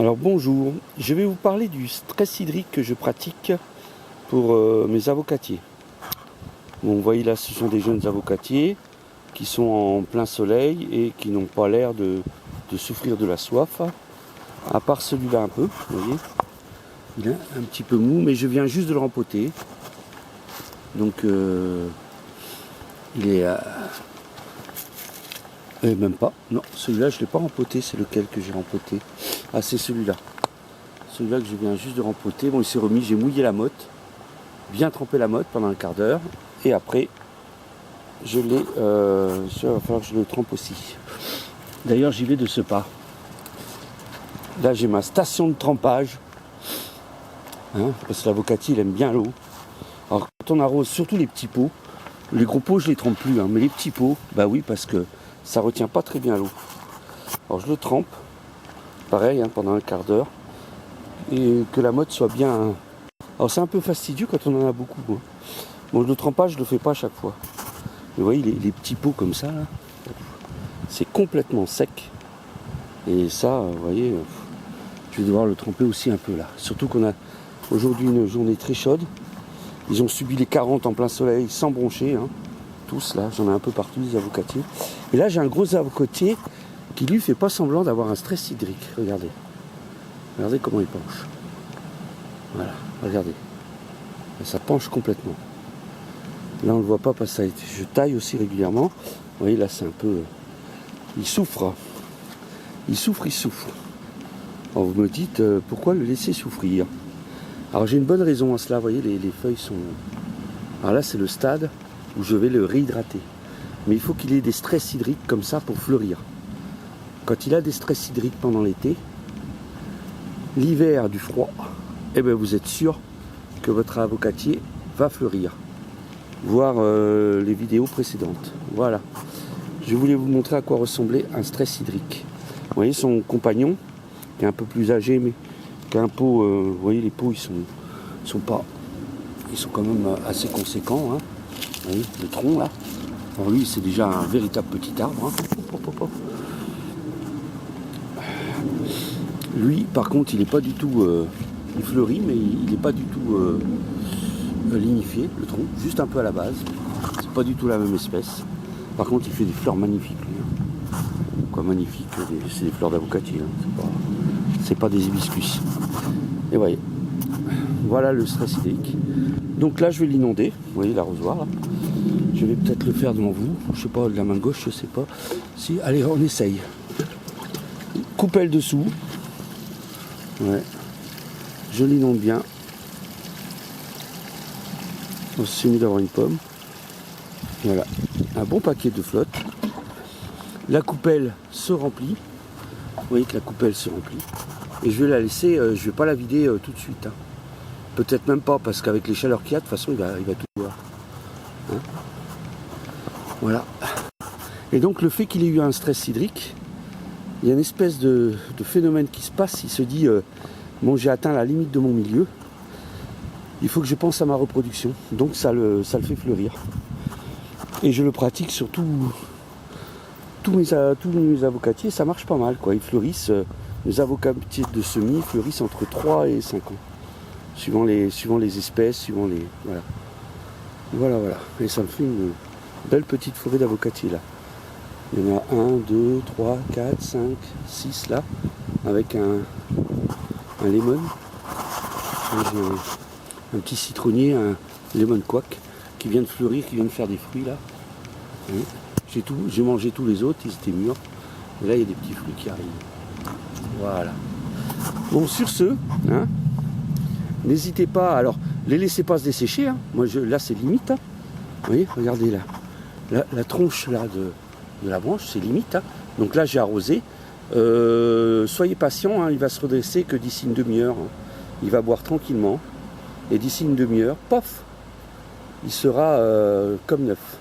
Alors bonjour, je vais vous parler du stress hydrique que je pratique pour mes avocatiers. Bon, vous voyez là, ce sont des jeunes avocatiers qui sont en plein soleil et qui n'ont pas l'air de souffrir de la soif. À part celui-là un peu, vous voyez, il est un petit peu mou, mais je viens juste de le rempoter. Donc il est... même pas, non, celui-là je ne l'ai pas rempoté, c'est lequel que j'ai rempoté? Ah, c'est celui-là. Celui-là que je viens juste de rempoter. Bon, il s'est remis, j'ai mouillé la motte, bien trempé la motte pendant un quart d'heure, et après, je l'ai, il va falloir que je le trempe aussi. D'ailleurs, j'y vais de ce pas. Là, j'ai ma station de trempage, parce que l'avocatier, il aime bien l'eau. Alors, quand on arrose surtout les petits pots, les gros pots, je les trempe plus, mais les petits pots, bah oui, parce que ça retient pas très bien l'eau. Alors, je le trempe, pareil, pendant un quart d'heure, et que la motte soit bien... Alors, c'est un peu fastidieux quand on en a beaucoup. Bon, le trempage, je le fais pas à chaque fois. Vous voyez, les petits pots comme ça, là, c'est complètement sec. Et ça, vous voyez, je vais devoir le tremper aussi un peu là. Surtout qu'on a aujourd'hui une journée très chaude. Ils ont subi les 40 en plein soleil sans broncher, tous là, j'en ai un peu partout des avocatiers. Et là, j'ai un gros avocatier qui lui fait pas semblant d'avoir un stress hydrique. Regardez. Regardez comment il penche. Voilà, regardez. Ça penche complètement. Là, on ne le voit pas parce que je taille aussi régulièrement. Vous voyez, là, c'est un peu... Il souffre. Il souffre. Alors, vous me dites, pourquoi le laisser souffrir? Alors, j'ai une bonne raison à cela. Vous voyez, les feuilles sont... Alors là, c'est le stade où je vais le réhydrater. Mais il faut qu'il ait des stress hydriques comme ça pour fleurir. Quand il a des stress hydriques pendant l'été, l'hiver du froid, eh bien, vous êtes sûr que votre avocatier va fleurir. Voir les vidéos précédentes. Voilà. Je voulais vous montrer à quoi ressemblait un stress hydrique. Vous voyez son compagnon, qui est un peu plus âgé, mais qui a un pot. Vous voyez, les pots, ils sont quand même assez conséquents. Vous voyez, le tronc là. Alors lui, c'est déjà un véritable petit arbre. Lui, par contre, il n'est pas du tout... il fleurit, mais il n'est pas du tout lignifié, le tronc, juste un peu à la base. C'est pas du tout la même espèce. Par contre, il fait des fleurs magnifiques, lui. Quoi, magnifique, c'est des fleurs d'avocatier. C'est pas des hibiscus. Et voyez, voilà le stress hydrique. Donc là, je vais l'inonder. Vous voyez l'arrosoir, là. Je vais peut-être le faire devant vous. Je sais pas, de la main gauche, je sais pas. Si, allez, on essaye. Coupelle dessous. Ouais. Je l'inonde bien. On s'est mis d'avoir une pomme. Voilà. Un bon paquet de flotte. La coupelle se remplit. Vous voyez que la coupelle se remplit. Et je vais la laisser, je ne vais pas la vider tout de suite. Peut-être même pas, parce qu'avec les chaleurs qu'il y a, de toute façon, il va tout boire. Voilà. Et donc, le fait qu'il ait eu un stress hydrique, il y a une espèce de phénomène qui se passe. Il se dit, bon, j'ai atteint la limite de mon milieu. Il faut que je pense à ma reproduction. Donc, ça le fait fleurir. Et je le pratique sur tous mes avocatiers. Ça marche pas mal, quoi. Ils fleurissent, les avocatiers de semis fleurissent entre 3 et 5 ans. Suivant les espèces, suivant les... Voilà. Et ça me fait une belle petite forêt d'avocatiers, là. Il y en a 1, 2, 3, 4, 5, 6 là, avec un lemon, un petit citronnier, un lemon quack qui vient de fleurir, qui vient de faire des fruits là. J'ai mangé tous les autres, ils étaient mûrs. Et là il y a des petits fruits qui arrivent. Voilà. Bon, sur ce, n'hésitez pas, alors les laissez pas se dessécher. Moi là c'est limite. Vous voyez, regardez là, la tronche là de la branche, c'est limite. Donc là, j'ai arrosé. Soyez patient, il va se redresser que d'ici une demi-heure. Il va boire tranquillement. Et d'ici une demi-heure, pof, il sera comme neuf.